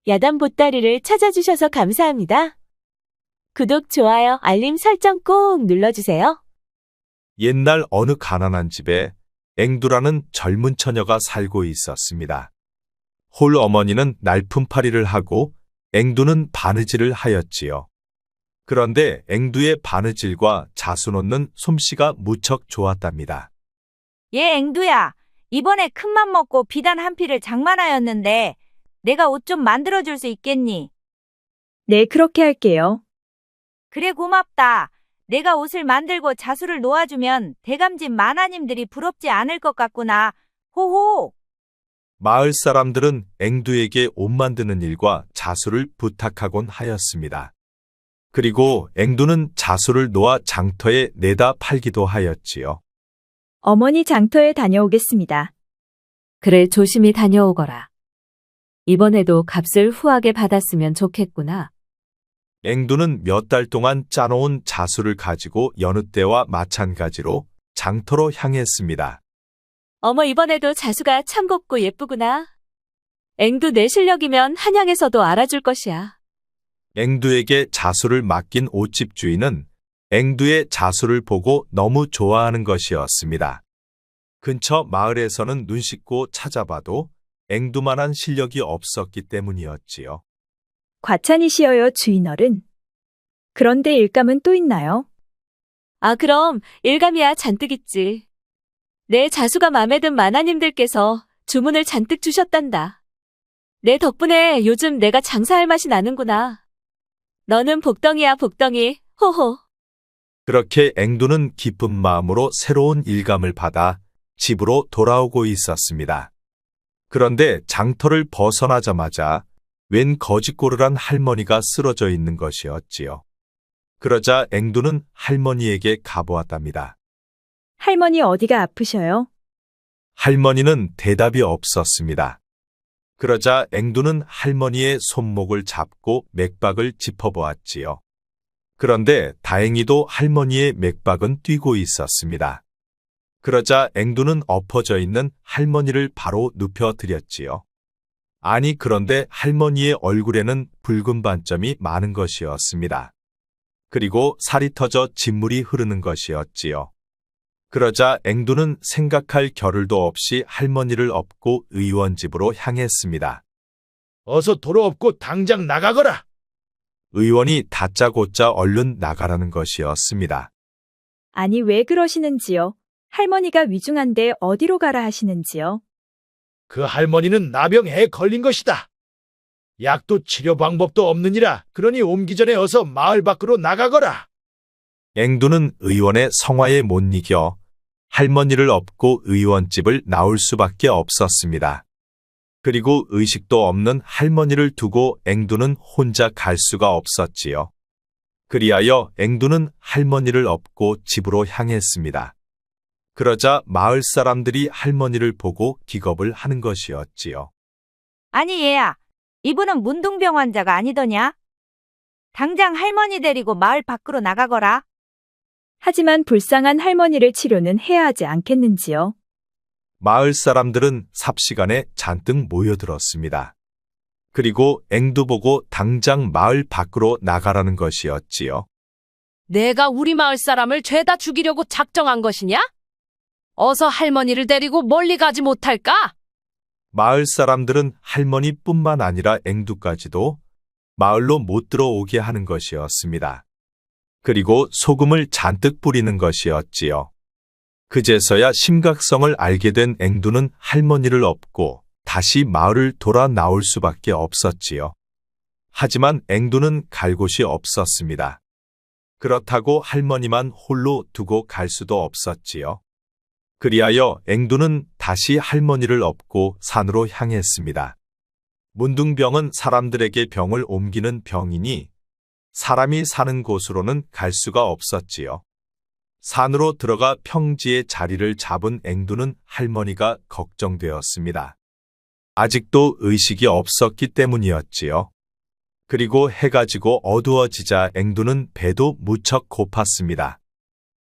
야단 보따리를 찾아주셔서 감사합니다. 구독, 좋아요, 알림 설정 꼭 눌러주세요. 옛날 어느 가난한 집에 앵두라는 젊은 처녀가 살고 있었습니다. 홀 어머니는 날품팔이를 하고 앵두는 바느질을 하였지요. 그런데 앵두의 바느질과 자수 놓는 솜씨가 무척 좋았답니다. 앵두야, 이번에 큰맘 먹고 비단 한 필을 장만하였는데 내가 옷 좀 만들어줄 수 있겠니? 네, 그렇게 할게요. 그래, 고맙다. 내가 옷을 만들고 자수를 놓아주면 대감집 마나님들이 부럽지 않을 것 같구나. 호호! 마을 사람들은 앵두에게 옷 만드는 일과 자수를 부탁하곤 하였습니다. 그리고 앵두는 자수를 놓아 장터에 내다 팔기도 하였지요. 어머니 장터에 다녀오겠습니다. 그래, 조심히 다녀오거라. 이번에도 값을 후하게 받았으면 좋겠구나. 앵두는 몇 달 동안 짜놓은 자수를 가지고 여느 때와 마찬가지로 장터로 향했습니다. 어머, 이번에도 자수가 참 곱고 예쁘구나. 앵두 내 실력이면 한양에서도 알아줄 것이야. 앵두에게 자수를 맡긴 옷집 주인은 앵두의 자수를 보고 너무 좋아하는 것이었습니다. 근처 마을에서는 눈 씻고 찾아봐도 앵두만한 실력이 없었기 때문이었지요. 과찬이시여요, 주인어른. 그런데 일감은 또 있나요? 아, 그럼 일감이야 잔뜩 있지. 내 자수가 마음에 든 마나님들께서 주문을 잔뜩 주셨단다. 내 덕분에 요즘 내가 장사할 맛이 나는구나. 너는 복덩이야, 복덩이. 호호. 그렇게 앵두는 기쁜 마음으로 새로운 일감을 받아 집으로 돌아오고 있었습니다. 그런데 장터를 벗어나자마자 웬 거짓고르란 할머니가 쓰러져 있는 것이었지요. 그러자 앵두는 할머니에게 가보았답니다. 할머니 어디가 아프셔요? 할머니는 대답이 없었습니다. 그러자 앵두는 할머니의 손목을 잡고 맥박을 짚어보았지요. 그런데 다행히도 할머니의 맥박은 뛰고 있었습니다. 그러자 앵두는 엎어져 있는 할머니를 바로 눕혀드렸지요. 아니, 그런데 할머니의 얼굴에는 붉은 반점이 많은 것이었습니다. 그리고 살이 터져 진물이 흐르는 것이었지요. 그러자 앵두는 생각할 겨를도 없이 할머니를 업고 의원집으로 향했습니다. 어서 도로 없고 당장 나가거라. 의원이 다짜고짜 얼른 나가라는 것이었습니다. 아니, 왜 그러시는지요? 할머니가 위중한데 어디로 가라 하시는지요? 그 할머니는 나병에 걸린 것이다. 약도 치료 방법도 없느니라. 그러니 옮기 전에 어서 마을 밖으로 나가거라. 앵두는 의원의 성화에 못 이겨 할머니를 업고 의원집을 나올 수밖에 없었습니다. 그리고 의식도 없는 할머니를 두고 앵두는 혼자 갈 수가 없었지요. 그리하여 앵두는 할머니를 업고 집으로 향했습니다. 그러자 마을 사람들이 할머니를 보고 기겁을 하는 것이었지요. 아니, 얘야, 이분은 문둥병 환자가 아니더냐? 당장 할머니 데리고 마을 밖으로 나가거라. 하지만 불쌍한 할머니를 치료는 해야 하지 않겠는지요? 마을 사람들은 삽시간에 잔뜩 모여들었습니다. 그리고 앵두 보고 당장 마을 밖으로 나가라는 것이었지요. 내가 우리 마을 사람을 죄다 죽이려고 작정한 것이냐? 어서 할머니를 데리고 멀리 가지 못할까? 마을 사람들은 할머니뿐만 아니라 앵두까지도 마을로 못 들어오게 하는 것이었습니다. 그리고 소금을 잔뜩 뿌리는 것이었지요. 그제서야 심각성을 알게 된 앵두는 할머니를 업고 다시 마을을 돌아 나올 수밖에 없었지요. 하지만 앵두는 갈 곳이 없었습니다. 그렇다고 할머니만 홀로 두고 갈 수도 없었지요. 그리하여 앵두는 다시 할머니를 업고 산으로 향했습니다. 문둥병은 사람들에게 병을 옮기는 병이니 사람이 사는 곳으로는 갈 수가 없었지요. 산으로 들어가 평지에 자리를 잡은 앵두는 할머니가 걱정되었습니다. 아직도 의식이 없었기 때문이었지요. 그리고 해가 지고 어두워지자 앵두는 배도 무척 고팠습니다.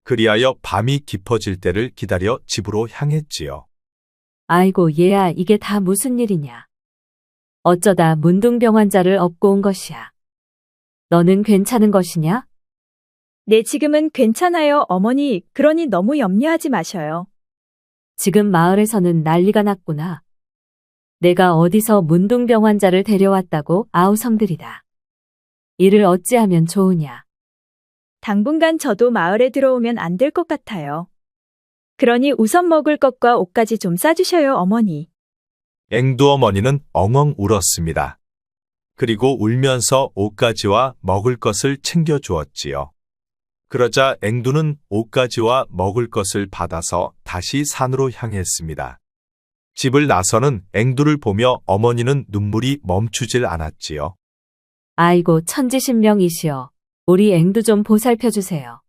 그리하여 밤이 깊어질 때를 기다려 집으로 향했지요. 아이고, 얘야, 이게 다 무슨 일이냐. 어쩌다 문둥병 환자를 업고 온 것이야. 너는 괜찮은 것이냐? 네, 지금은 괜찮아요, 어머니. 그러니 너무 염려하지 마셔요. 지금 마을에서는 난리가 났구나. 내가 어디서 문둥병 환자를 데려왔다고 아우성들이다. 이를 어찌하면 좋으냐? 당분간 저도 마을에 들어오면 안 될 것 같아요. 그러니 우선 먹을 것과 옷까지 좀 싸주셔요, 어머니. 앵두 어머니는 엉엉 울었습니다. 그리고 울면서 옷가지와 먹을 것을 챙겨주었지요. 그러자 앵두는 옷가지와 먹을 것을 받아서 다시 산으로 향했습니다. 집을 나서는 앵두를 보며 어머니는 눈물이 멈추질 않았지요. 아이고 천지신명이시여. 우리 앵두 좀 보살펴 주세요.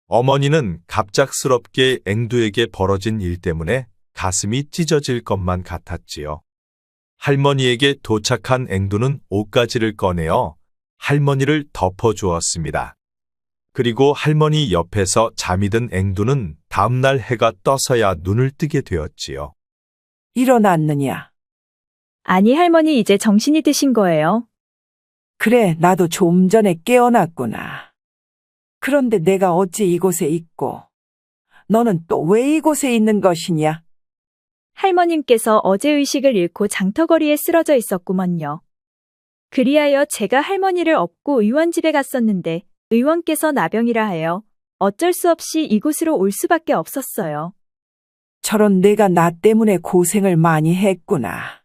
어머니는 갑작스럽게 앵두에게 벌어진 일 때문에 가슴이 찢어질 것만 같았지요. 할머니에게 도착한 앵두는 옷가지를 꺼내어 할머니를 덮어주었습니다. 그리고 할머니 옆에서 잠이 든 앵두는 다음날 해가 떠서야 눈을 뜨게 되었지요. 일어났느냐? 아니, 할머니 이제 정신이 드신 거예요. 그래, 나도 좀 전에 깨어났구나. 그런데 내가 어찌 이곳에 있고, 너는 또 왜 이곳에 있는 것이냐? 할머님께서 어제 의식을 잃고 장터거리에 쓰러져 있었구먼요. 그리하여 제가 할머니를 업고 의원 집에 갔었는데 의원께서 나병이라 하여 어쩔 수 없이 이곳으로 올 수밖에 없었어요. 저런 내가 나 때문에 고생을 많이 했구나.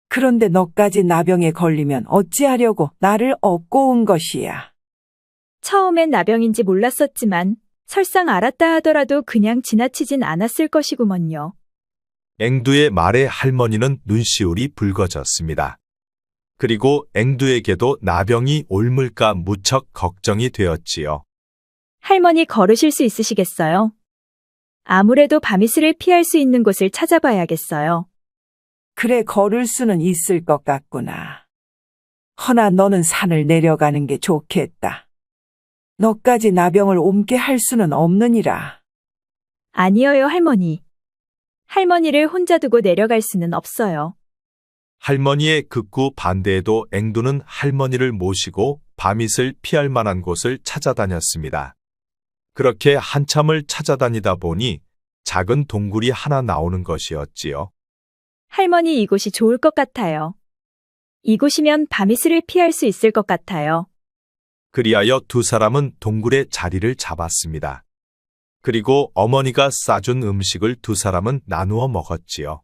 그런데 너까지 나병에 걸리면 어찌하려고 나를 업고 온 것이야. 처음엔 나병인지 몰랐었지만 설상 알았다 하더라도 그냥 지나치진 않았을 것이구먼요. 앵두의 말에 할머니는 눈시울이 붉어졌습니다. 그리고 앵두에게도 나병이 옮을까 무척 걱정이 되었지요. 할머니 걸으실 수 있으시겠어요? 아무래도 밤이슬을 피할 수 있는 곳을 찾아봐야겠어요. 그래, 걸을 수는 있을 것 같구나. 허나 너는 산을 내려가는 게 좋겠다. 너까지 나병을 옮게 할 수는 없느니라. 아니어요, 할머니. 할머니를 혼자 두고 내려갈 수는 없어요. 할머니의 극구 반대에도 앵두는 할머니를 모시고 밤이슬 피할 만한 곳을 찾아다녔습니다. 그렇게 한참을 찾아다니다 보니 작은 동굴이 하나 나오는 것이었지요. 할머니 이곳이 좋을 것 같아요. 이곳이면 밤이슬을 피할 수 있을 것 같아요. 그리하여 두 사람은 동굴에 자리를 잡았습니다. 그리고 어머니가 싸준 음식을 두 사람은 나누어 먹었지요.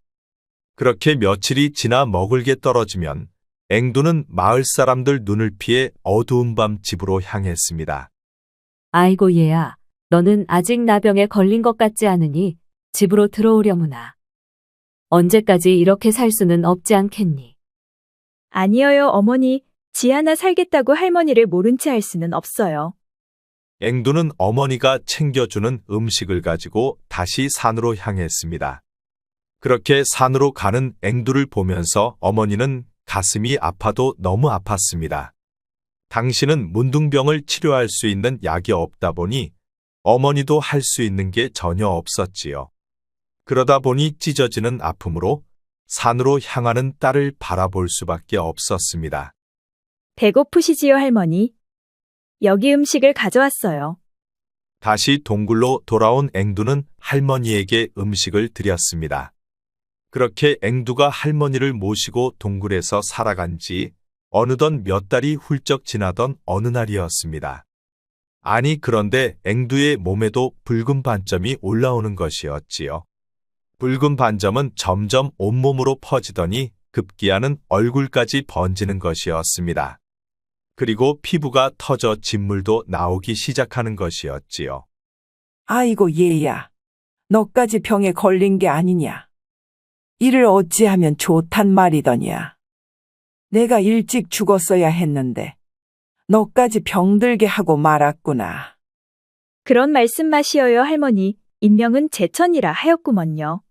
그렇게 며칠이 지나 먹을 게 떨어지면 앵두는 마을 사람들 눈을 피해 어두운 밤 집으로 향했습니다. 아이고 얘야, 너는 아직 나병에 걸린 것 같지 않으니 집으로 들어오려무나. 언제까지 이렇게 살 수는 없지 않겠니? 아니어요, 어머니. 지 하나 살겠다고 할머니를 모른 채 할 수는 없어요. 앵두는 어머니가 챙겨주는 음식을 가지고 다시 산으로 향했습니다. 그렇게 산으로 가는 앵두를 보면서 어머니는 가슴이 아파도 너무 아팠습니다. 당신은 문둥병을 치료할 수 있는 약이 없다 보니 어머니도 할 수 있는 게 전혀 없었지요. 그러다 보니 찢어지는 아픔으로 산으로 향하는 딸을 바라볼 수밖에 없었습니다. 배고프시지요, 할머니? 여기 음식을 가져왔어요. 다시 동굴로 돌아온 앵두는 할머니에게 음식을 드렸습니다. 그렇게 앵두가 할머니를 모시고 동굴에서 살아간 지 어느덧 몇 달이 훌쩍 지나던 어느 날이었습니다. 아니, 그런데 앵두의 몸에도 붉은 반점이 올라오는 것이었지요. 붉은 반점은 점점 온몸으로 퍼지더니 급기야는 얼굴까지 번지는 것이었습니다. 그리고 피부가 터져 진물도 나오기 시작하는 것이었지요. 아이고 얘야, 너까지 병에 걸린 게 아니냐. 이를 어찌하면 좋단 말이더냐. 내가 일찍 죽었어야 했는데 너까지 병들게 하고 말았구나. 그런 말씀 마시어요, 할머니. 인명은 제천이라 하였구먼요.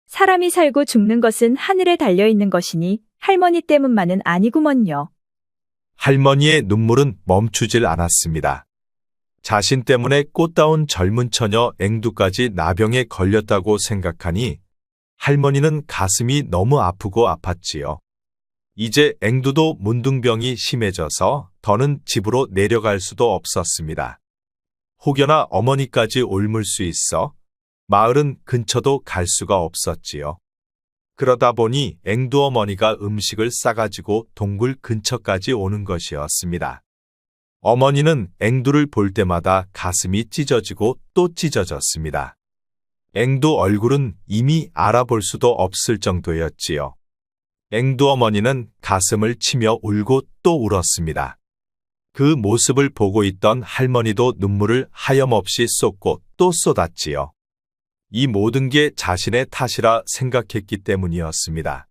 사람이 살고 죽는 것은 하늘에 달려있는 것이니 할머니 때문만은 아니구먼요. 할머니의 눈물은 멈추질 않았습니다. 자신 때문에 꽃다운 젊은 처녀 앵두까지 나병에 걸렸다고 생각하니 할머니는 가슴이 너무 아프고 아팠지요. 이제 앵두도 문둥병이 심해져서 더는 집으로 내려갈 수도 없었습니다. 혹여나 어머니까지 옮을 수 있어 마을은 근처도 갈 수가 없었지요. 그러다 보니 앵두 어머니가 음식을 싸가지고 동굴 근처까지 오는 것이었습니다. 어머니는 앵두를 볼 때마다 가슴이 찢어지고 또 찢어졌습니다. 앵두 얼굴은 이미 알아볼 수도 없을 정도였지요. 앵두 어머니는 가슴을 치며 울고 또 울었습니다. 그 모습을 보고 있던 할머니도 눈물을 하염없이 쏟고 또 쏟았지요. 이 모든 게 자신의 탓이라 생각했기 때문이었습니다.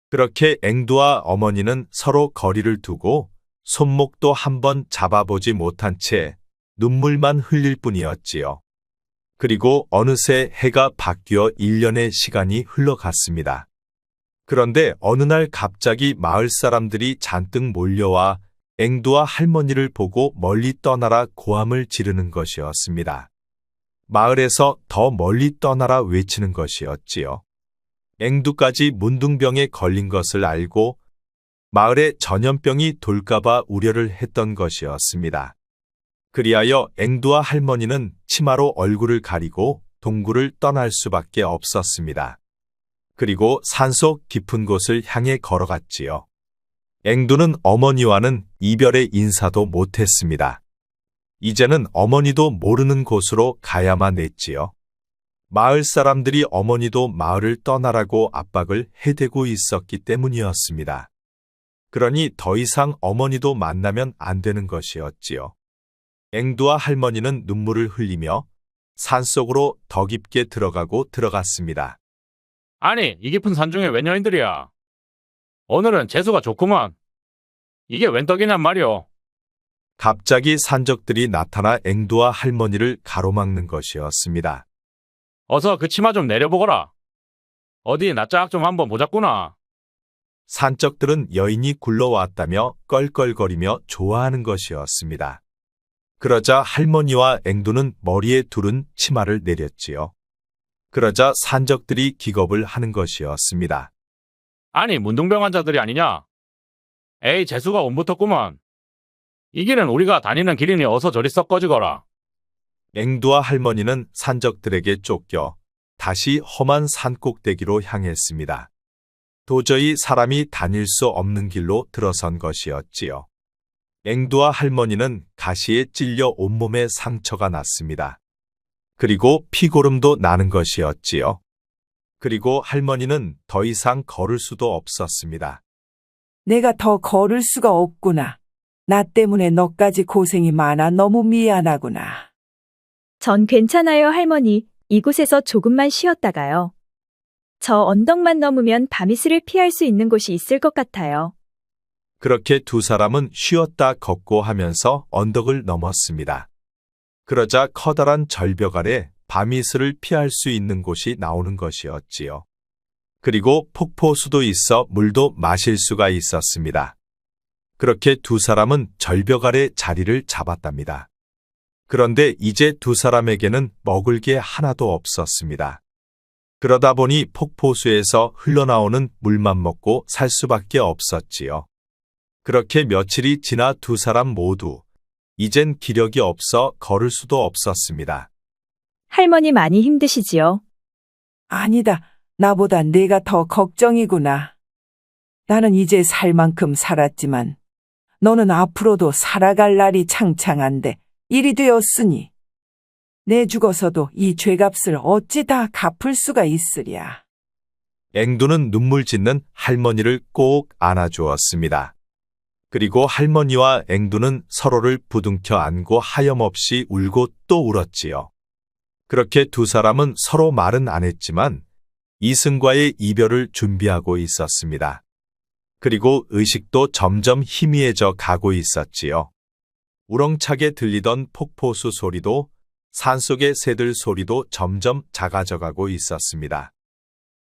그렇게 앵두와 어머니는 서로 거리를 두고 손목도 한번 잡아보지 못한 채 눈물만 흘릴 뿐이었지요. 그리고 어느새 해가 바뀌어 1년의 시간이 흘러갔습니다. 그런데 어느 날 갑자기 마을 사람들이 잔뜩 몰려와 앵두와 할머니를 보고 멀리 떠나라 고함을 지르는 것이었습니다. 마을에서 더 멀리 떠나라 외치는 것이었지요. 앵두까지 문둥병에 걸린 것을 알고 마을에 전염병이 돌까봐 우려를 했던 것이었습니다. 그리하여 앵두와 할머니는 치마로 얼굴을 가리고 동굴을 떠날 수밖에 없었습니다. 그리고 산속 깊은 곳을 향해 걸어갔지요. 앵두는 어머니와는 이별의 인사도 못했습니다. 이제는 어머니도 모르는 곳으로 가야만 했지요. 마을 사람들이 어머니도 마을을 떠나라고 압박을 해대고 있었기 때문이었습니다. 그러니 더 이상 어머니도 만나면 안 되는 것이었지요. 앵두와 할머니는 눈물을 흘리며 산속으로 더 깊게 들어갔습니다. 아니, 이 깊은 산 중에 웬 여인들이야? 오늘은 재수가 좋구만. 이게 웬 떡이냔 말이오. 갑자기 산적들이 나타나 앵두와 할머니를 가로막는 것이었습니다. 어서 그 치마 좀 내려보거라. 어디 나 짝 좀 한번 보자꾸나. 산적들은 여인이 굴러왔다며 껄껄거리며 좋아하는 것이었습니다. 그러자 할머니와 앵두는 머리에 두른 치마를 내렸지요. 그러자 산적들이 기겁을 하는 것이었습니다. 아니, 문둥병 환자들이 아니냐? 에이, 재수가 옴붙었구만. 이 길은 우리가 다니는 길이니 어서 저리 썩 꺼지거라. 앵두와 할머니는 산적들에게 쫓겨 다시 험한 산꼭대기로 향했습니다. 도저히 사람이 다닐 수 없는 길로 들어선 것이었지요. 앵두와 할머니는 가시에 찔려 온몸에 상처가 났습니다. 그리고 피고름도 나는 것이었지요. 그리고 할머니는 더 이상 걸을 수도 없었습니다. 내가 더 걸을 수가 없구나. 나 때문에 너까지 고생이 많아 너무 미안하구나. 전 괜찮아요, 할머니. 이곳에서 조금만 쉬었다가요. 저 언덕만 넘으면 밤이슬을 피할 수 있는 곳이 있을 것 같아요. 그렇게 두 사람은 쉬었다 걷고 하면서 언덕을 넘었습니다. 그러자 커다란 절벽 아래 밤이슬을 피할 수 있는 곳이 나오는 것이었지요. 그리고 폭포수도 있어 물도 마실 수가 있었습니다. 그렇게 두 사람은 절벽 아래 자리를 잡았답니다. 그런데 이제 두 사람에게는 먹을 게 하나도 없었습니다. 그러다 보니 폭포수에서 흘러나오는 물만 먹고 살 수밖에 없었지요. 그렇게 며칠이 지나 두 사람 모두 이젠 기력이 없어 걸을 수도 없었습니다. 할머니 많이 힘드시지요? 아니다. 나보다 내가 더 걱정이구나. 나는 이제 살 만큼 살았지만 너는 앞으로도 살아갈 날이 창창한데 일이 되었으니 내 죽어서도 이 죄값을 어찌 다 갚을 수가 있으랴. 앵두는 눈물 짓는 할머니를 꼭 안아주었습니다. 그리고 할머니와 앵두는 서로를 부둥켜 안고 하염없이 울고 또 울었지요. 그렇게 두 사람은 서로 말은 안 했지만 이승과의 이별을 준비하고 있었습니다. 그리고 의식도 점점 희미해져 가고 있었지요. 우렁차게 들리던 폭포수 소리도 산속의 새들 소리도 점점 작아져 가고 있었습니다.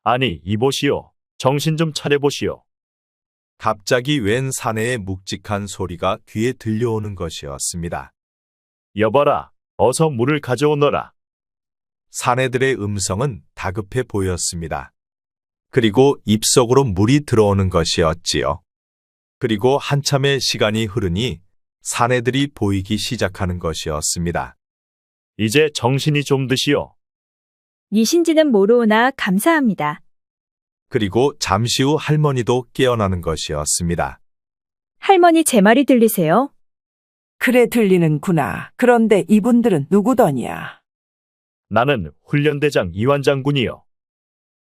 아니, 이보시오. 정신 좀 차려보시오. 갑자기 웬 사내의 묵직한 소리가 귀에 들려오는 것이었습니다. 여봐라, 어서 물을 가져오너라. 사내들의 음성은 다급해 보였습니다. 그리고 입속으로 물이 들어오는 것이었지요. 그리고 한참의 시간이 흐르니 사내들이 보이기 시작하는 것이었습니다. 이제 정신이 좀 드시오. 이신지는 모르오나 감사합니다. 그리고 잠시 후 할머니도 깨어나는 것이었습니다. 할머니 제 말이 들리세요? 그래 들리는구나. 그런데 이분들은 누구더냐? 나는 훈련대장 이완 장군이요.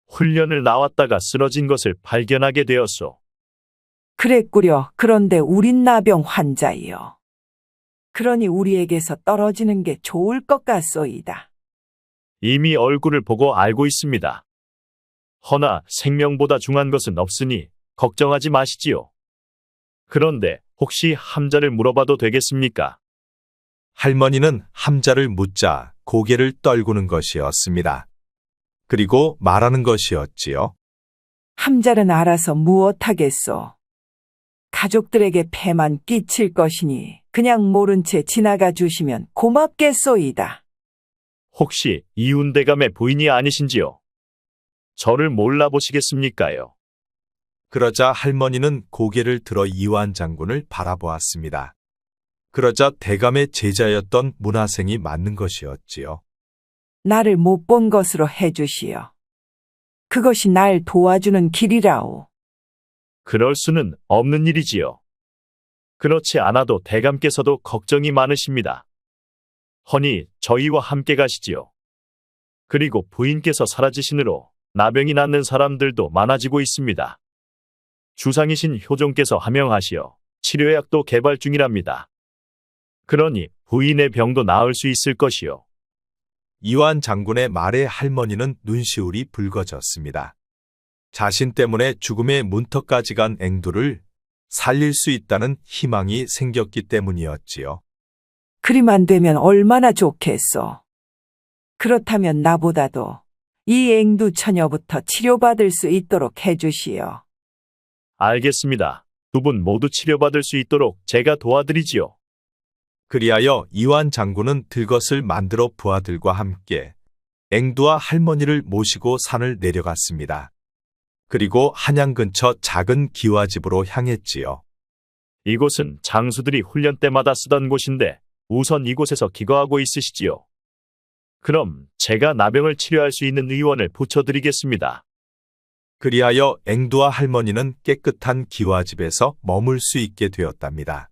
훈련을 나왔다가 쓰러진 것을 발견하게 되었소. 그랬구려. 그런데 우린 나병 환자이요. 그러니 우리에게서 떨어지는 게 좋을 것 같소이다. 이미 얼굴을 보고 알고 있습니다. 허나 생명보다 중한 것은 없으니 걱정하지 마시지요. 그런데 혹시 함자를 물어봐도 되겠습니까? 할머니는 함자를 묻자 고개를 떨구는 것이었습니다. 그리고 말하는 것이었지요. 함자는 알아서 무엇하겠소. 가족들에게 폐만 끼칠 것이니 그냥 모른 채 지나가 주시면 고맙겠소이다. 혹시 이운대감의 부인이 아니신지요? 저를 몰라보시겠습니까요? 그러자 할머니는 고개를 들어 이완 장군을 바라보았습니다. 그러자 대감의 제자였던 문하생이 맞는 것이었지요. 나를 못 본 것으로 해주시오. 그것이 날 도와주는 길이라오. 그럴 수는 없는 일이지요. 그렇지 않아도 대감께서도 걱정이 많으십니다. 허니 저희와 함께 가시지요. 그리고 부인께서 사라지신으로 나병이 낫는 사람들도 많아지고 있습니다. 주상이신 효종께서 하명하시어 치료약도 개발 중이랍니다. 그러니 부인의 병도 나을 수 있을 것이요. 이완 장군의 말에 할머니는 눈시울이 붉어졌습니다. 자신 때문에 죽음의 문턱까지 간 앵두를 살릴 수 있다는 희망이 생겼기 때문이었지요. 그리만 되면 얼마나 좋겠소. 그렇다면 나보다도 이 앵두 처녀부터 치료받을 수 있도록 해주시오. 알겠습니다. 두 분 모두 치료받을 수 있도록 제가 도와드리지요. 그리하여 이완 장군은 들것을 만들어 부하들과 함께 앵두와 할머니를 모시고 산을 내려갔습니다. 그리고 한양 근처 작은 기와집으로 향했지요. 이곳은 장수들이 훈련 때마다 쓰던 곳인데 우선 이곳에서 기거하고 있으시지요. 그럼 제가 나병을 치료할 수 있는 의원을 붙여드리겠습니다. 그리하여 앵두와 할머니는 깨끗한 기와집에서 머물 수 있게 되었답니다.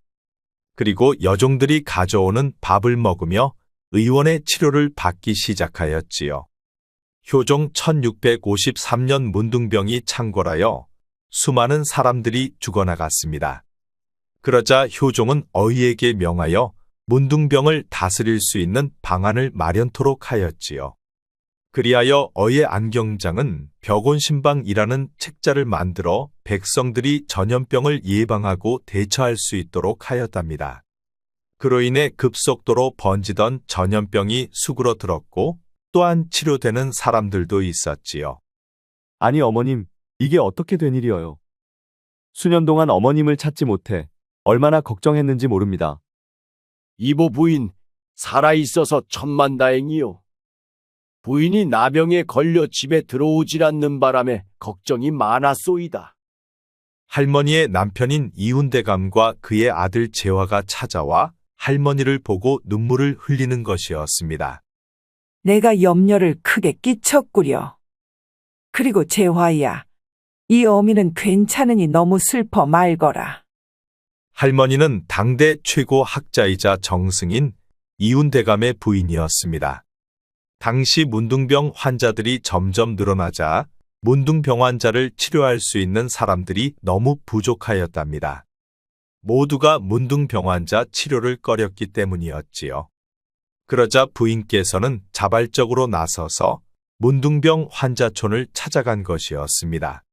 그리고 여종들이 가져오는 밥을 먹으며 의원의 치료를 받기 시작하였지요. 효종 1653년 문둥병이 창궐하여 수많은 사람들이 죽어나갔습니다. 그러자 효종은 어이에게 명하여 문둥병을 다스릴 수 있는 방안을 마련토록 하였지요. 그리하여 어의 안경장은 벽온신방이라는 책자를 만들어 백성들이 전염병을 예방하고 대처할 수 있도록 하였답니다. 그로 인해 급속도로 번지던 전염병이 수그러들었고 또한 치료되는 사람들도 있었지요. 아니 어머님, 이게 어떻게 된 일이어요? 수년 동안 어머님을 찾지 못해 얼마나 걱정했는지 모릅니다. 이보 부인, 살아있어서 천만다행이요. 부인이 나병에 걸려 집에 들어오질 않는 바람에 걱정이 많았소이다. 할머니의 남편인 이운대감과 그의 아들 재화가 찾아와 할머니를 보고 눈물을 흘리는 것이었습니다. 내가 염려를 크게 끼쳤구려. 그리고 재화야, 이 어미는 괜찮으니 너무 슬퍼 말거라. 할머니는 당대 최고 학자이자 정승인 이운대감의 부인이었습니다. 당시 문둥병 환자들이 점점 늘어나자 문둥병 환자를 치료할 수 있는 사람들이 너무 부족하였답니다. 모두가 문둥병 환자 치료를 꺼렸기 때문이었지요. 그러자 부인께서는 자발적으로 나서서 문둥병 환자촌을 찾아간 것이었습니다.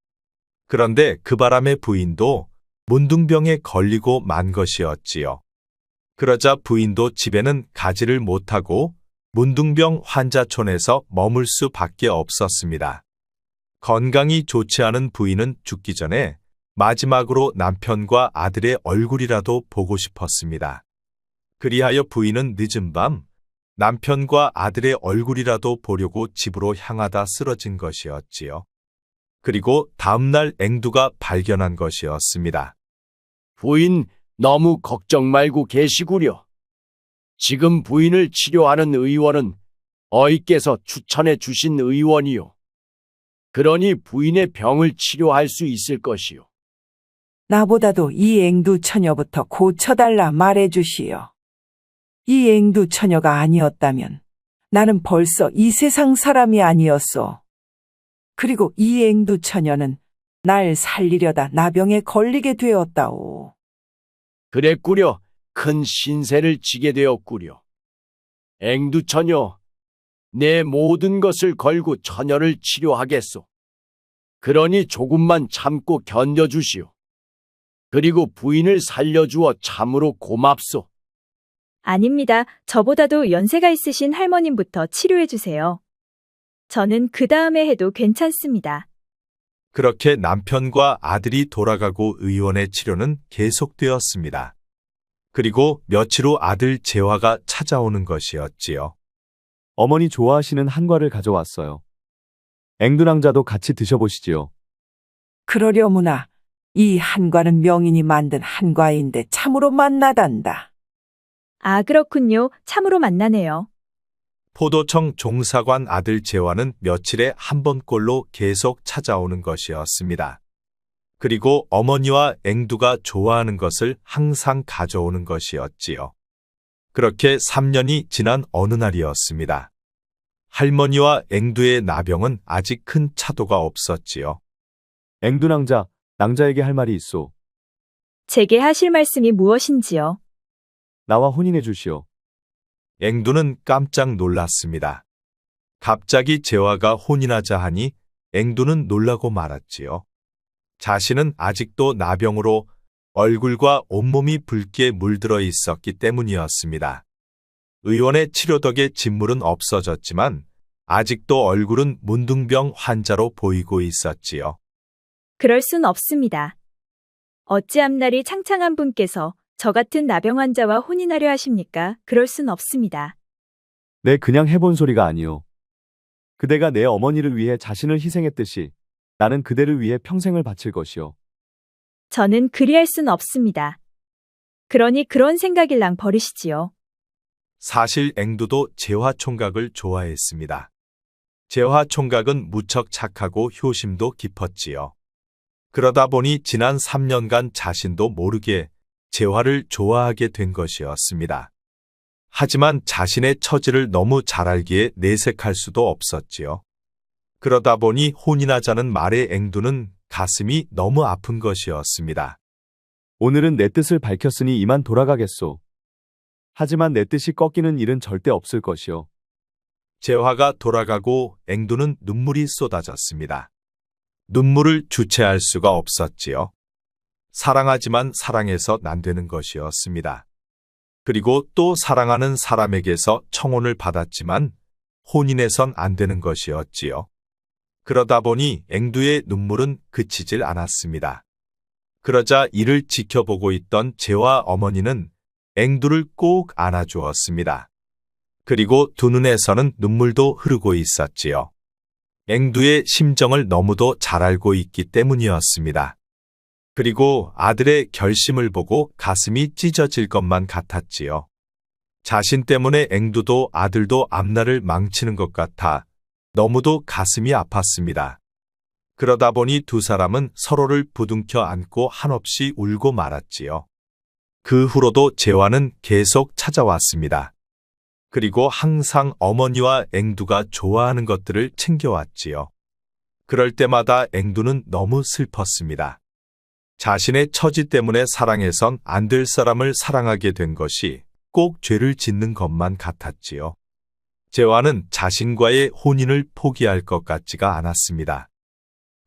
그런데 그 바람에 부인도 문둥병에 걸리고 만 것이었지요. 그러자 부인도 집에는 가지를 못하고 문둥병 환자촌에서 머물 수밖에 없었습니다. 건강이 좋지 않은 부인은 죽기 전에 마지막으로 남편과 아들의 얼굴이라도 보고 싶었습니다. 그리하여 부인은 늦은 밤 남편과 아들의 얼굴이라도 보려고 집으로 향하다 쓰러진 것이었지요. 그리고 다음날 앵두가 발견한 것이었습니다. 부인, 너무 걱정 말고 계시구려. 지금 부인을 치료하는 의원은 어이께서 추천해 주신 의원이요. 그러니 부인의 병을 치료할 수 있을 것이요. 나보다도 이 앵두 처녀부터 고쳐달라 말해주시오. 이 앵두 처녀가 아니었다면 나는 벌써 이 세상 사람이 아니었소. 그리고 이 앵두 처녀는 날 살리려다 나병에 걸리게 되었다오. 그랬구려. 큰 신세를 지게 되었구려. 앵두 처녀, 내 모든 것을 걸고 처녀를 치료하겠소. 그러니 조금만 참고 견뎌주시오. 그리고 부인을 살려주어 참으로 고맙소. 아닙니다. 저보다도 연세가 있으신 할머님부터 치료해 주세요. 저는 그 다음에 해도 괜찮습니다. 그렇게 남편과 아들이 돌아가고 의원의 치료는 계속되었습니다. 그리고 며칠 후 아들 재화가 찾아오는 것이었지요. 어머니 좋아하시는 한과를 가져왔어요. 앵두낭자도 같이 드셔보시지요. 그러려무나 이 한과는 명인이 만든 한과인데 참으로 맛나단다. 아, 그렇군요. 참으로 만나네요. 포도청 종사관 아들 재화는 며칠에 한 번꼴로 계속 찾아오는 것이었습니다. 그리고 어머니와 앵두가 좋아하는 것을 항상 가져오는 것이었지요. 그렇게 3년이 지난 어느 날이었습니다. 할머니와 앵두의 나병은 아직 큰 차도가 없었지요. 앵두낭자, 낭자에게 할 말이 있소. 제게 하실 말씀이 무엇인지요? 나와 혼인해 주시오. 앵두는 깜짝 놀랐습니다. 갑자기 재화가 혼인하자 하니 앵두는 놀라고 말았지요. 자신은 아직도 나병으로 얼굴과 온몸이 붉게 물들어 있었기 때문이었습니다. 의원의 치료 덕에 진물은 없어졌지만 아직도 얼굴은 문둥병 환자로 보이고 있었지요. 그럴 순 없습니다. 어찌 앞날이 창창한 분께서 저 같은 나병 환자와 혼인하려 하십니까? 그럴 순 없습니다. 내 그냥 해본 소리가 아니오. 그대가 내 어머니를 위해 자신을 희생했듯이 나는 그대를 위해 평생을 바칠 것이오. 저는 그리할 순 없습니다. 그러니 그런 생각일랑 버리시지요. 사실 앵두도 재화 총각을 좋아했습니다. 재화 총각은 무척 착하고 효심도 깊었지요. 그러다 보니 지난 3년간 자신도 모르게 재화를 좋아하게 된 것이었습니다. 하지만 자신의 처지를 너무 잘 알기에 내색할 수도 없었지요. 그러다 보니 혼인하자는 말에 앵두는 가슴이 너무 아픈 것이었습니다. 오늘은 내 뜻을 밝혔으니 이만 돌아가겠소. 하지만 내 뜻이 꺾이는 일은 절대 없을 것이오. 재화가 돌아가고 앵두는 눈물이 쏟아졌습니다. 눈물을 주체할 수가 없었지요. 사랑하지만 사랑해서 안 되는 것이었습니다. 그리고 또 사랑하는 사람에게서 청혼을 받았지만 혼인해선 안 되는 것이었지요. 그러다 보니 앵두의 눈물은 그치질 않았습니다. 그러자 이를 지켜보고 있던 재화 어머니는 앵두를 꼭 안아주었습니다. 그리고 두 눈에서는 눈물도 흐르고 있었지요. 앵두의 심정을 너무도 잘 알고 있기 때문이었습니다. 그리고 아들의 결심을 보고 가슴이 찢어질 것만 같았지요. 자신 때문에 앵두도 아들도 앞날을 망치는 것 같아 너무도 가슴이 아팠습니다. 그러다 보니 두 사람은 서로를 부둥켜 안고 한없이 울고 말았지요. 그 후로도 재화는 계속 찾아왔습니다. 그리고 항상 어머니와 앵두가 좋아하는 것들을 챙겨왔지요. 그럴 때마다 앵두는 너무 슬펐습니다. 자신의 처지 때문에 사랑해선 안 될 사람을 사랑하게 된 것이 꼭 죄를 짓는 것만 같았지요. 재화는 자신과의 혼인을 포기할 것 같지가 않았습니다.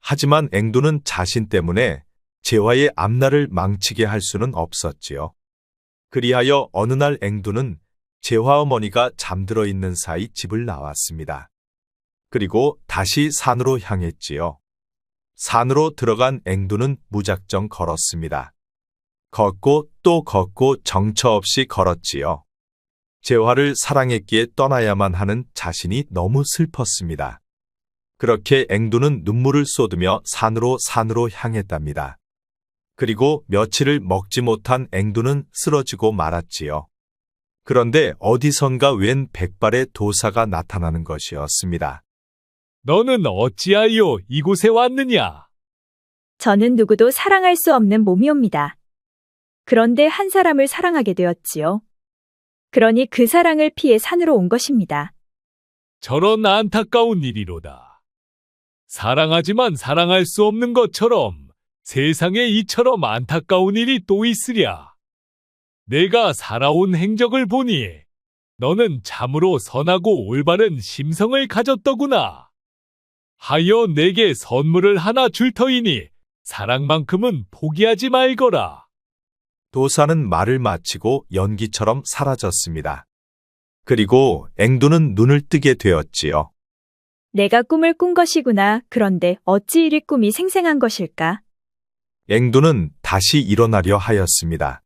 하지만 앵두는 자신 때문에 재화의 앞날을 망치게 할 수는 없었지요. 그리하여 어느 날 앵두는 재화 어머니가 잠들어 있는 사이 집을 나왔습니다. 그리고 다시 산으로 향했지요. 산으로 들어간 앵두는 무작정 걸었습니다. 걷고 또 걷고 정처 없이 걸었지요. 재화를 사랑했기에 떠나야만 하는 자신이 너무 슬펐습니다. 그렇게 앵두는 눈물을 쏟으며 산으로 향했답니다. 그리고 며칠을 먹지 못한 앵두는 쓰러지고 말았지요. 그런데 어디선가 웬 백발의 도사가 나타나는 것이었습니다. 너는 어찌하여 이곳에 왔느냐? 저는 누구도 사랑할 수 없는 몸이옵니다. 그런데 한 사람을 사랑하게 되었지요. 그러니 그 사랑을 피해 산으로 온 것입니다. 저런 안타까운 일이로다. 사랑하지만 사랑할 수 없는 것처럼 세상에 이처럼 안타까운 일이 또 있으랴. 내가 살아온 행적을 보니 너는 참으로 선하고 올바른 심성을 가졌더구나. 하여 내게 선물을 하나 줄 터이니 사랑만큼은 포기하지 말거라. 도사는 말을 마치고 연기처럼 사라졌습니다. 그리고 앵두는 눈을 뜨게 되었지요. 내가 꿈을 꾼 것이구나. 그런데 어찌 이리 꿈이 생생한 것일까? 앵두는 다시 일어나려 하였습니다.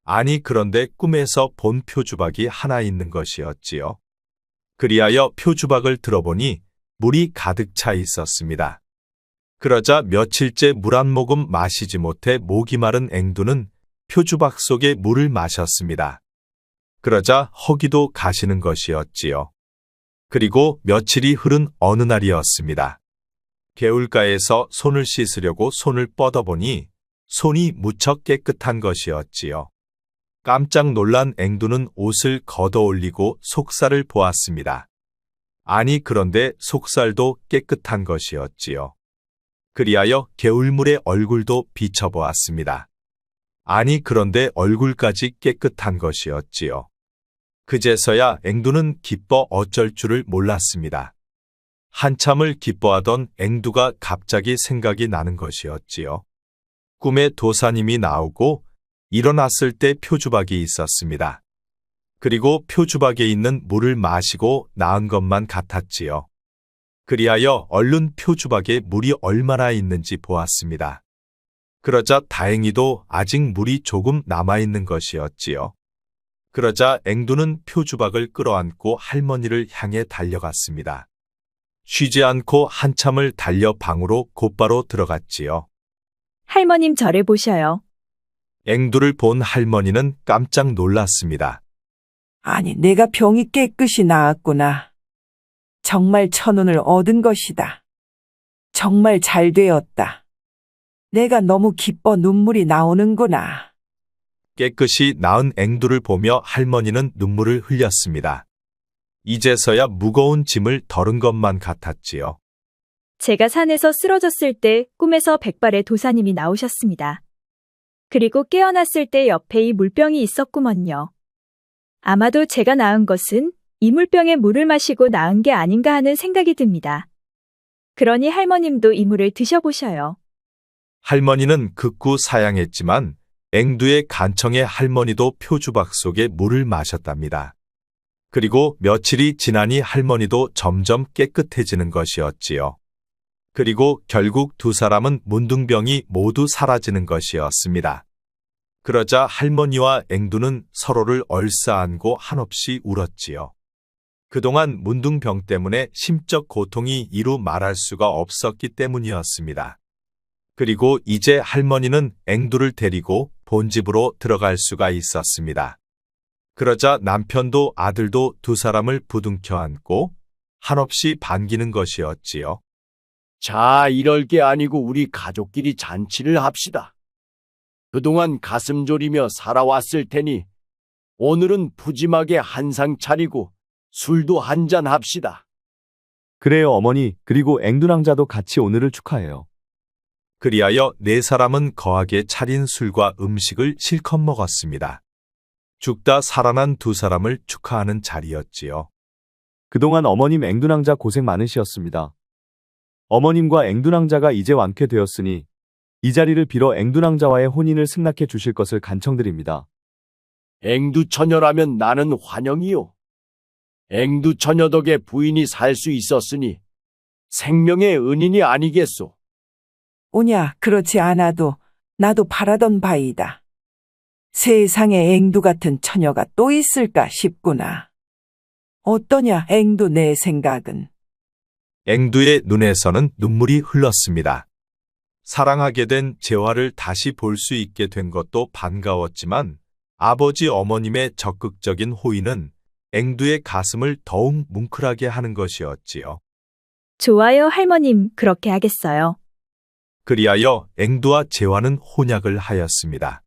아니 그런데 꿈에서 본 표주박이 하나 있는 것이었지요. 그리하여 표주박을 들어보니 물이 가득 차 있었습니다. 그러자 며칠째 물 한 모금 마시지 못해 목이 마른 앵두는 표주박 속에 물을 마셨습니다. 그러자 허기도 가시는 것이었지요. 그리고 며칠이 흐른 어느 날이었습니다. 개울가에서 손을 씻으려고 손을 뻗어보니 손이 무척 깨끗한 것이었지요. 깜짝 놀란 앵두는 옷을 걷어올리고 속살을 보았습니다. 아니 그런데 속살도 깨끗한 것이었지요. 그리하여 개울물에 얼굴도 비춰보았습니다. 아니 그런데 얼굴까지 깨끗한 것이었지요. 그제서야 앵두는 기뻐 어쩔 줄을 몰랐습니다. 한참을 기뻐하던 앵두가 갑자기 생각이 나는 것이었지요. 꿈에 도사님이 나오고 일어났을 때 표주박이 있었습니다. 그리고 표주박에 있는 물을 마시고 나은 것만 같았지요. 그리하여 얼른 표주박에 물이 얼마나 있는지 보았습니다. 그러자 다행히도 아직 물이 조금 남아있는 것이었지요. 그러자 앵두는 표주박을 끌어안고 할머니를 향해 달려갔습니다. 쉬지 않고 한참을 달려 방으로 곧바로 들어갔지요. 할머님 저를 보셔요. 앵두를 본 할머니는 깜짝 놀랐습니다. 아니, 내가 병이 깨끗이 나았구나. 정말 천운을 얻은 것이다. 정말 잘 되었다. 내가 너무 기뻐 눈물이 나오는구나. 깨끗이 나은 앵두를 보며 할머니는 눈물을 흘렸습니다. 이제서야 무거운 짐을 덜은 것만 같았지요. 제가 산에서 쓰러졌을 때 꿈에서 백발의 도사님이 나오셨습니다. 그리고 깨어났을 때 옆에 이 물병이 있었구먼요. 아마도 제가 낳은 것은 이 물병에 물을 마시고 낳은 게 아닌가 하는 생각이 듭니다. 그러니 할머님도 이 물을 드셔보셔요. 할머니는 극구 사양했지만 앵두의 간청에 할머니도 표주박 속에 물을 마셨답니다. 그리고 며칠이 지나니 할머니도 점점 깨끗해지는 것이었지요. 그리고 결국 두 사람은 문둥병이 모두 사라지는 것이었습니다. 그러자 할머니와 앵두는 서로를 얼싸안고 한없이 울었지요. 그동안 문둥병 때문에 심적 고통이 이루 말할 수가 없었기 때문이었습니다. 그리고 이제 할머니는 앵두를 데리고 본집으로 들어갈 수가 있었습니다. 그러자 남편도 아들도 두 사람을 부둥켜 안고 한없이 반기는 것이었지요. 자, 이럴 게 아니고 우리 가족끼리 잔치를 합시다. 그동안 가슴 졸이며 살아왔을 테니 오늘은 푸짐하게 한상 차리고 술도 한잔 합시다. 그래요, 어머니. 그리고 앵두랑자도 같이 오늘을 축하해요. 그리하여 네 사람은 거하게 차린 술과 음식을 실컷 먹었습니다. 죽다 살아난 두 사람을 축하하는 자리였지요. 그동안 어머님 앵두랑자 고생 많으시었습니다. 어머님과 앵두랑자가 이제 완쾌되었으니 이 자리를 빌어 앵두랑자와의 혼인을 승낙해 주실 것을 간청드립니다. 앵두처녀라면 나는 환영이요. 앵두처녀 덕에 부인이 살 수 있었으니 생명의 은인이 아니겠소. 오냐, 그렇지 않아도 나도 바라던 바이다. 세상에 앵두 같은 처녀가 또 있을까 싶구나. 어떠냐, 앵두 내 생각은. 앵두의 눈에서는 눈물이 흘렀습니다. 사랑하게 된 재화를 다시 볼 수 있게 된 것도 반가웠지만 아버지 어머님의 적극적인 호의는 앵두의 가슴을 더욱 뭉클하게 하는 것이었지요. 좋아요, 할머님. 그렇게 하겠어요. 그리하여 앵두와 재화는 혼약을 하였습니다.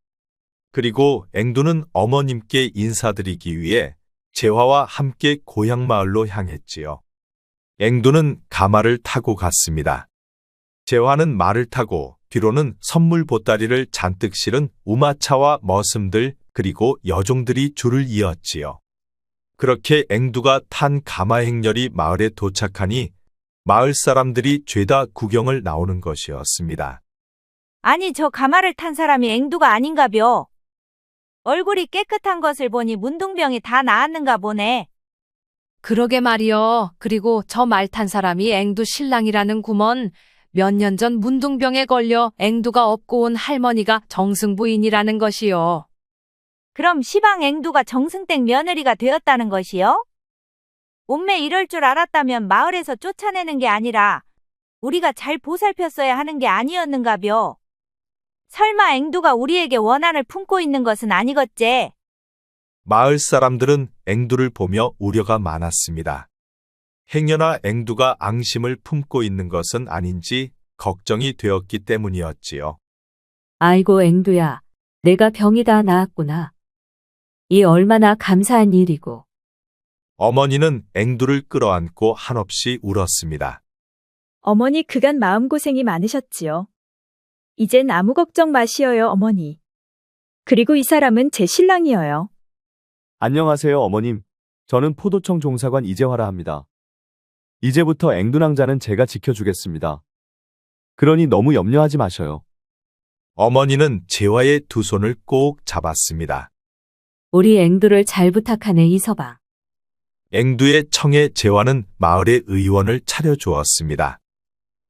그리고 앵두는 어머님께 인사드리기 위해 재화와 함께 고향 마을로 향했지요. 앵두는 가마를 타고 갔습니다. 재화는 말을 타고 뒤로는 선물 보따리를 잔뜩 실은 우마차와 머슴들 그리고 여종들이 줄을 이었지요. 그렇게 앵두가 탄 가마 행렬이 마을에 도착하니 마을 사람들이 죄다 구경을 나오는 것이었습니다. 아니, 저 가마를 탄 사람이 앵두가 아닌가벼. 얼굴이 깨끗한 것을 보니 문둥병이 다 나았는가 보네. 그러게 말이여. 그리고 저 말 탄 사람이 앵두 신랑이라는 구먼. 몇 년 전 문둥병에 걸려 앵두가 업고 온 할머니가 정승 부인이라는 것이요. 그럼 시방 앵두가 정승댁 며느리가 되었다는 것이요? 옴매 이럴 줄 알았다면 마을에서 쫓아내는 게 아니라 우리가 잘 보살폈어야 하는 게 아니었는가벼. 설마 앵두가 우리에게 원한을 품고 있는 것은 아니겠제? 마을 사람들은 앵두를 보며 우려가 많았습니다. 행여나 앵두가 앙심을 품고 있는 것은 아닌지 걱정이 되었기 때문이었지요. 아이고 앵두야, 내가 병이 다 나았구나. 이 얼마나 감사한 일이고. 어머니는 앵두를 끌어안고 한없이 울었습니다. 어머니 그간 마음고생이 많으셨지요. 이젠 아무 걱정 마시어요, 어머니. 그리고 이 사람은 제 신랑이어요. 안녕하세요, 어머님. 저는 포도청 종사관 이재화라 합니다. 이제부터 앵두낭자는 제가 지켜주겠습니다. 그러니 너무 염려하지 마셔요. 어머니는 재화의 두 손을 꼭 잡았습니다. 우리 앵두를 잘 부탁하네, 이서방. 앵두의 청에 재화는 마을의 의원을 차려주었습니다.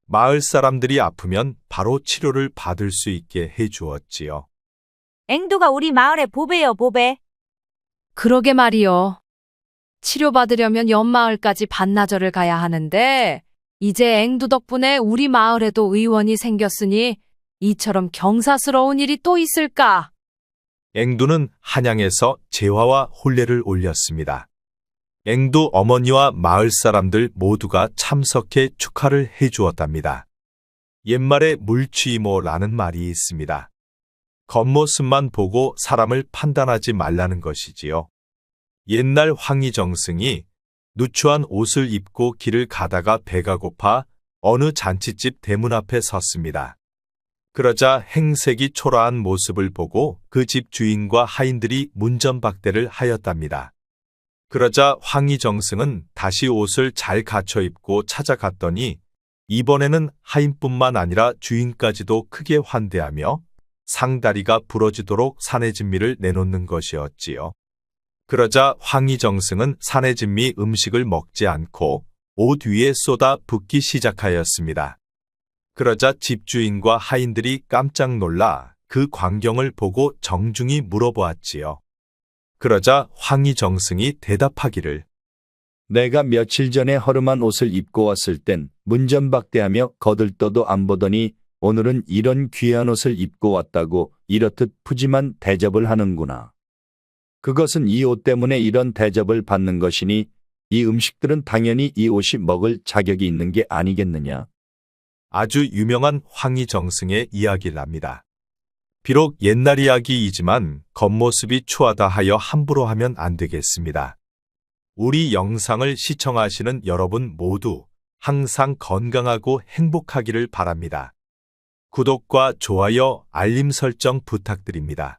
마을 사람들이 아프면 바로 치료를 받을 수 있게 해주었지요. 앵두가 우리 마을의 보배여, 보배. 그러게 말이여. 치료받으려면 옆마을까지 반나절을 가야 하는데 이제 앵두 덕분에 우리 마을에도 의원이 생겼으니 이처럼 경사스러운 일이 또 있을까? 앵두는 한양에서 재화와 혼례를 올렸습니다. 앵두 어머니와 마을 사람들 모두가 참석해 축하를 해주었답니다. 옛말에 물취이모라는 말이 있습니다. 겉모습만 보고 사람을 판단하지 말라는 것이지요. 옛날 황희정승이 누추한 옷을 입고 길을 가다가 배가 고파 어느 잔치집 대문 앞에 섰습니다. 그러자 행색이 초라한 모습을 보고 그 집 주인과 하인들이 문전박대를 하였답니다. 그러자 황희정승은 다시 옷을 잘 갖춰 입고 찾아갔더니 이번에는 하인뿐만 아니라 주인까지도 크게 환대하며 상다리가 부러지도록 사내진미를 내놓는 것이었지요. 그러자 황희정승은 사내진미 음식을 먹지 않고 옷 위에 쏟아 붓기 시작하였습니다. 그러자 집주인과 하인들이 깜짝 놀라 그 광경을 보고 정중히 물어보았지요. 그러자 황희정승이 대답하기를 내가 며칠 전에 허름한 옷을 입고 왔을 땐 문전박대하며 거들떠도 안 보더니 오늘은 이런 귀한 옷을 입고 왔다고 이렇듯 푸짐한 대접을 하는구나. 그것은 이 옷 때문에 이런 대접을 받는 것이니 이 음식들은 당연히 이 옷이 먹을 자격이 있는 게 아니겠느냐. 아주 유명한 황희정승의 이야기랍니다. 비록 옛날 이야기이지만 겉모습이 추하다 하여 함부로 하면 안 되겠습니다. 우리 영상을 시청하시는 여러분 모두 항상 건강하고 행복하기를 바랍니다. 구독과 좋아요, 알림 설정 부탁드립니다.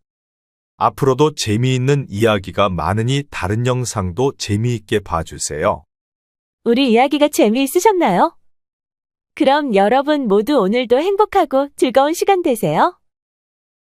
앞으로도 재미있는 이야기가 많으니 다른 영상도 재미있게 봐주세요. 우리 이야기가 재미있으셨나요? 그럼 여러분 모두 오늘도 행복하고 즐거운 시간 되세요.